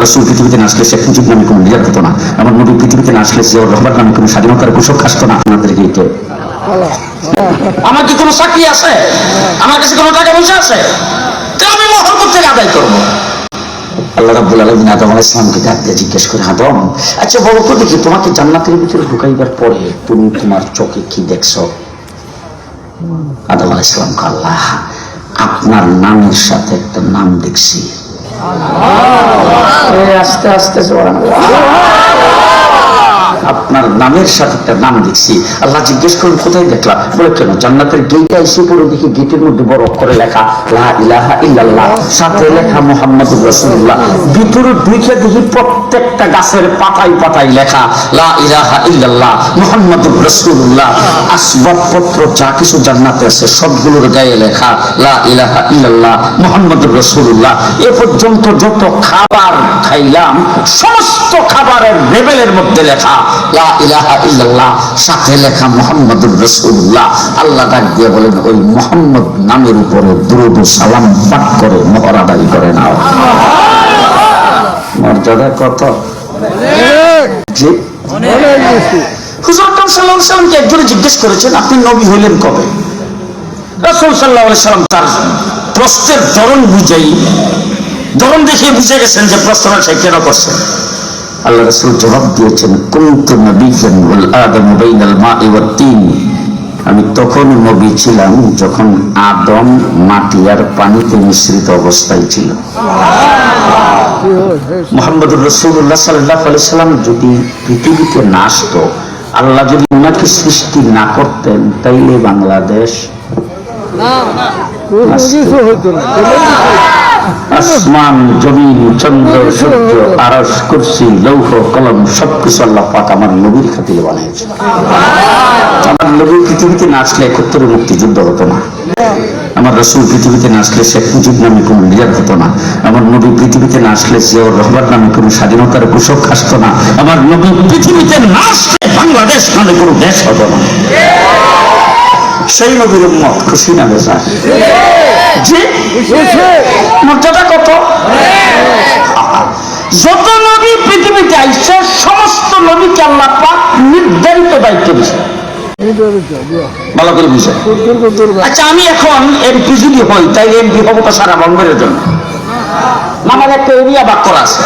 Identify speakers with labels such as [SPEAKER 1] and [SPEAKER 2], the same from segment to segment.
[SPEAKER 1] রাসূল পৃথিবীতে না আসলে শেখ মুজিব নামে কোনো লিডার হতো না। আমার নবী পৃথিবীতে না আসলে জিয়াউর রহমান নামে কোনো স্বাধীনতার ঘোষক আসতো না। আপনাদেরকে কে আমার কি কোনো চাকরি আছে? আমার কাছে কোনো টাকা পয়সা আছে? আমি মহল করতে আদায় করবো। আল্লাহ রাব্বুল আলামিন আদম আলাইহিস সালামকে ডাক দিয়ে জিজ্ঞেস করে, আদম, আচ্ছা বলো তো দেখি, তোমাকে জান্নাতের ভিতরে ঢুকাইবার পরে তুমি তোমার চোখে কি দেখছো? আদম আলাইহিস সালাম, আল্লাহ, আপনার নামের সাথে একটা নাম দেখছি। আস্তে আস্তে আপনার নামের সাথে একটা নাম দেখছি। আল্লাহ জিজ্ঞেস করুন, কোথায় দেখলাম? বলে, কেন জান্নাতের গেটে এসে পড়ে দেখি গেটের মধ্যে বড় অক্ষরে লেখা লা ইলাহা ইল্লাল্লাহ, সাথে লেখা মুহাম্মাদুর রাসূলুল্লাহ। ভিতরে ঢুকে দেখি প্রত্যেকটা গাছের পাতায় পাতায় লেখা লা ইলাহা ইল্লাল্লাহ মুহাম্মাদুর রাসূলুল্লাহ। আসবাবপত্র যা কিছু জান্নাতে আছে সবগুলোর গায়ে লেখা লা ইলাহা ইল্লাল্লাহ মুহাম্মাদুর রাসূলুল্লাহ। এ পর্যন্ত যত খাবার খাইলাম সমস্ত খাবারের লেবেলের মধ্যে লেখা লা ইলাহা ইল্লাল্লাহ, সাথে লেখা মুহাম্মাদুর রাসূলুল্লাহ। আল্লাহ ডাক দিয়ে বলেন, ওই মুহাম্মদ নামের উপরে দুরূদ ও সালাম পাঠ করে মোহর আদায় করে নাও। মর্যাদা কত! জি, হুজুর আকরাম সাল্লাল্লাহু আলাইহি সাল্লামকে একজনে জিজ্ঞেস করেছেন, আপনি নবী হইলেন কবে? রাসূল সাল্লাল্লাহু আলাইহি সাল্লাম তার প্রশ্নের ধরন ধরন দেখে বুঝে গেছেন যে প্রশ্নটা সে কেন করছেন। আল্লাহ রাসূল জবাব দিয়েছেন, কুনতু নবিয়্যান ওয়াল আদামু বাইনাল মা'i ওয়াত তিন। আমি তখন নবী ছিলাম যখন আদম মাটি আর পানিতে মিশ্রিত অবস্থায় ছিল। মুহাম্মদুর রাসূলুল্লাহ সাল্লাল্লাহু আলাইহি সাল্লাম যদি পৃথিবীতে না আসতো, আল্লাহ যদি ওনাকে সৃষ্টি না করতেন, তাইলে বাংলাদেশ আসমান, জমিন, চন্দ্র, সূর্য, আরশ, কুরসি, লৌহ, কলম সবকিছু আল্লাহ পাক আমার নবীর খাতিরে বানিয়েছে। আমার নবী পৃথিবীতে না আসলে ৭১ মুক্তিযুদ্ধ হতো না। আমার রাসূল পৃথিবীতে না আসলে শেখ মুজিব নামে কোনো লিডার হতো না। আমার নবী পৃথিবীতে না আসলে জিয়াউর রহমান নামে কোনো স্বাধীনতার ঘোষক আসতো না। আমার নবী পৃথিবীতে না আসলে বাংলাদেশ নামে কোনো দেশ হতো না। সেই নবীর উম্মত খুশি না বেজার? জি, মর্যাদা কত! যত নবী পৃথিবীতে আইছে সমস্ত নবীকে আল্লাহ পাক নির্ধারিত দায়িত্ব দিয়েছে। ভালো করে বুঝে। আচ্ছা, আমি এখন এমপি যদি হই, তাই এমপি হবো তো সারা বঙ্গের জন্য। আমার একটা এরিয়া ভাগ করা আছে,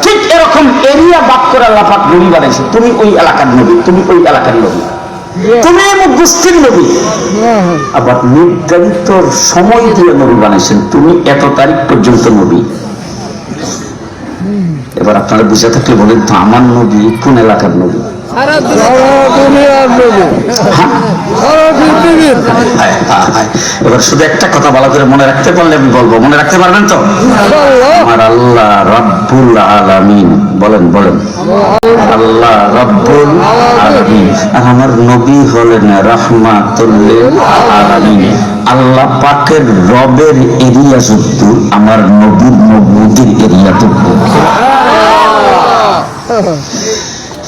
[SPEAKER 1] ঠিক এরকম এরিয়া ভাগ করে আল্লাহ পাক নবী বানাইছে। তুমি ওই এলাকার নবী, তুমি ওই এলাকার নবী, তুমি গোষ্ঠীর নবী। আবার নির্ধারিত সময় দিয়ে নবী বানাইছেন, তুমি এত তারিখ পর্যন্ত নবী। এবার আপনারা বুঝে থাকলে বলেন তো, আমার নবী কোন এলাকার নবী? এবার শুধু একটা কথা ভালো করে মনে রাখতে পারলে আমি বলবো, মনে রাখতে পারবেন তো? আমার আল্লাহ রাব্বুল আলামিন। বলেন বলেন, আল্লাহ রাব্বুল আলামিন। আর আমার নবী হলেন রাহমাতুল লিল আলামিন। আল্লাহ পাকের রবের এরিয়া যুদ্ধ, আমার নবীর নবুয়তের এরিয়া যুদ্ধ।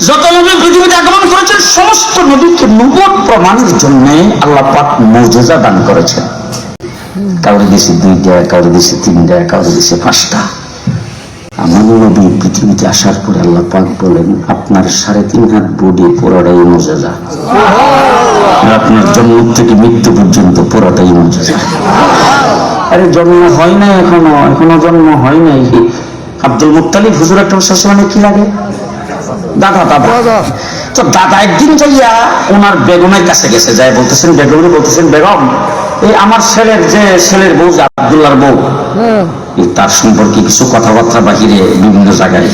[SPEAKER 1] যত নবী পৃথিবীতে আগমন করেছেন সমস্ত নবীকে নবুয়ত প্রমাণের জন্য আল্লাহ পাক মুজিজা দান করেছেন। কাউরে দিয়েছে 2টা, কাউরে দিয়েছে 3টা, কাউরে দিয়েছে 5টা। আমার নবী পৃথিবীতে আসার পরে আল্লাহ পাক বলেন, আপনার 3.5 হাত বডি পুরোটাই মুজিজা। আপনার জন্ম থেকে মৃত্যু পর্যন্ত পুরোটাই মুজিজা। আরে জন্ম হয় না, এখনো জন্ম হয় নাই। আব্দুল মুত্তালিব হুজুর আকরাম সাল্লাল্লাহু আলাইহি ওয়াসাল্লামের কি লাগে? দাদা। তো দাদা একদিন যাইয়া ওনার বেগমের কাছে গেছে, যাই বলতেছেন বেগম, এই আমার ছেলের বউ আব্দুল্লাহর বউ, তার সম্পর্কে কিছু কথাবার্তা বাহিরে বিভিন্ন জায়গায়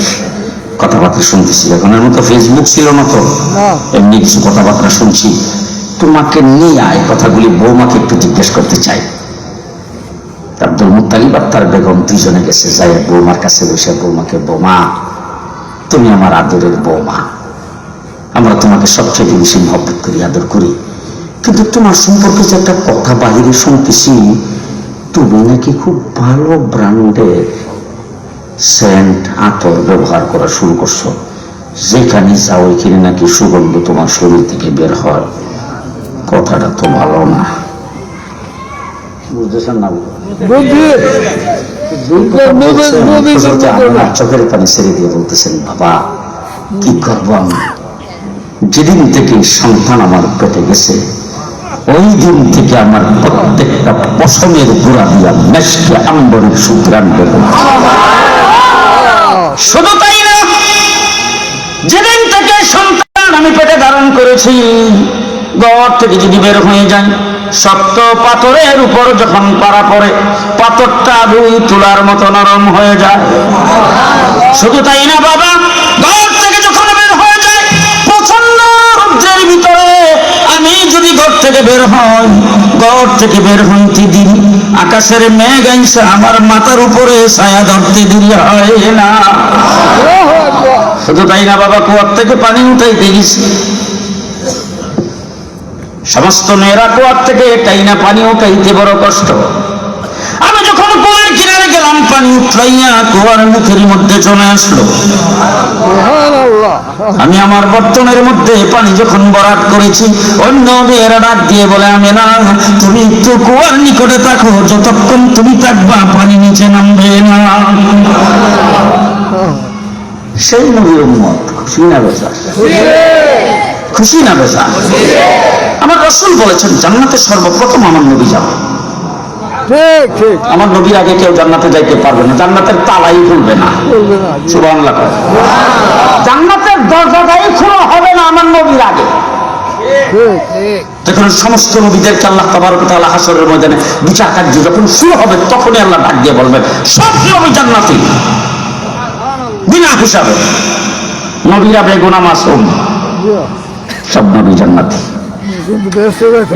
[SPEAKER 1] কথাবার্তা শুনতেছি। এখন এর মতো ফেসবুক ছিল না, তো এমনি কিছু কথাবার্তা শুনছি। তোমাকে নিয়ে আয়, কথাগুলি বৌমাকে একটু জিজ্ঞেস করতে চাই। আব্দুল মুত্তালিব আর তার বেগম দুইজনে গেছে, যাই বৌমার কাছে বসে বৌমাকে, বৌমা তুমি আমার আদরের বৌমা, আমরা তোমাকে সবচেয়ে বেশি মহব্বত করি, আদর করি, কিন্তু তোমার সম্পর্কে যে একটা কথা বাহিরে শুনতেছি, তুমি নাকি খুব ভালো ব্র্যান্ডের সেন্ট আতর ব্যবহার করা শুরু করছো, যেখানে যাও ওইখানে নাকি সুগন্ধ তোমার শরীর থেকে বের হয়। কথাটা তো ভালো না, বুঝতেছেন না? চোখের পানি ছেড়ে দিয়ে বলতেছেন, বাবা কি করবো আমি, যেদিন থেকে সন্তান আমার পেটে গেছে ওই দিন থেকে আমার প্রত্যেকটা পশমের গোড়া দিয়া মেশকে আম্বরের সুগ্রাণ পেল। শুধু তাই না, যেদিন থেকে সন্তান আমি পেটে ধারণ করেছি, ঘর থেকে যদি বের হয়ে যায়, শক্ত পাথরের উপর যখন পাড়া পড়ে পাথরটা 2 তুলার মতো নরম হয়ে যায়। শুধু তাই না বাবা, ঘর থেকে যখন বের হয়ে যায় প্রচন্ড রৌদ্রের ভিতরে আমি যদি ঘর থেকে বের হই, ঘর থেকে বের হইতে দিন আকাশের মেঘ আইসা আমার মাথার উপরে ছায়া ধরতে দেরি হয় না। শুধু তাই না বাবা, কুয়ার থেকে পানি উঠাইতে গেছি, সমস্ত মেয়েরা কুয়ার থেকে টাইনা পানি উঠাইতে বড় কষ্ট। আমি যখন কুয়ার কিনারে গেলাম, পানি উঠাইয়া কুয়ার মুখের মধ্যে চলে আসলো। আমি আমার বর্তনের মধ্যে পানি যখন বরাদ করেছি, অন্য মেয়েরা ডাক দিয়ে বলে, আমি না, তুমি একটু কুয়ার নিকটে থাকো, যতক্ষণ তুমি থাকবা পানি নিচে নামবে না। সেই নবীর উম্মত, খুশি না বেজা? খুশি না বেজা? আমার রাসূল বলেছেন, জান্নাতে সর্বপ্রথম আমার নবী যাবে। আমার নবীর আগে কেউ জান্নাতে যাইতে পারবে না, জান্নাতের তালাই খুলবে না। সুবহানাল্লাহ। জান্নাতের দরজাটাই খোলা হবে না আমার নবীর আগে। তখন সমস্ত নবীদেরকে আল্লাহ তাবারক ওয়া তাআলা হাশরের ময়দানে বিচার কার্য যখন শুরু হবে, তখনই আল্লাহ ডাক দিয়ে বলবেন, সব নবী জান্নাতি বিনা হিসাবে। নবীরা বেগুনাহ মাসুম, সব নবী জান্নাতি।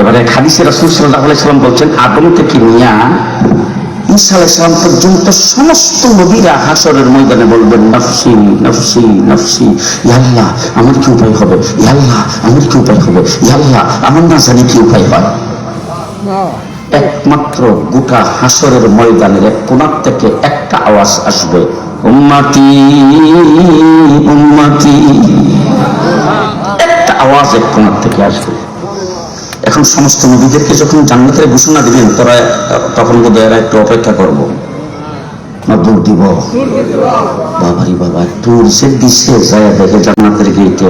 [SPEAKER 1] এবারে হাদিসে রাসূল সাল্লাল্লাহু আলাইহি ওয়াসাল্লাম বলছেন, আদম থেকে নিয়া ঈসা আলাইহিস সালাম পর্যন্ত সমস্ত নবীরা হাশরের ময়দানে বলবেন, নফসি নফসি নফসি, ইয়া আল্লাহ আমার কি উপায় হবে, ইয়া আল্লাহ আমার কি উপায় হবে, ইয়া আল্লাহ আমার না জানি কি উপায় হয়। একমাত্র গোটা হাশরের ময়দানের এক কোণা থেকে একটা আওয়াজ আসবে, উম্মতি উম্মতি। একটা আওয়াজ এক কোণা থেকে আসবে। এখন সমস্ত নবীদেরকে যখন জান্নাতের ঘোষণা দিবেন, তখন বোধ হয় একটু অপেক্ষা করবো না, দূর দিব। বাবারি বাবা, দূর সে দিচ্ছে যায় দেখে জান্নাতের গেটে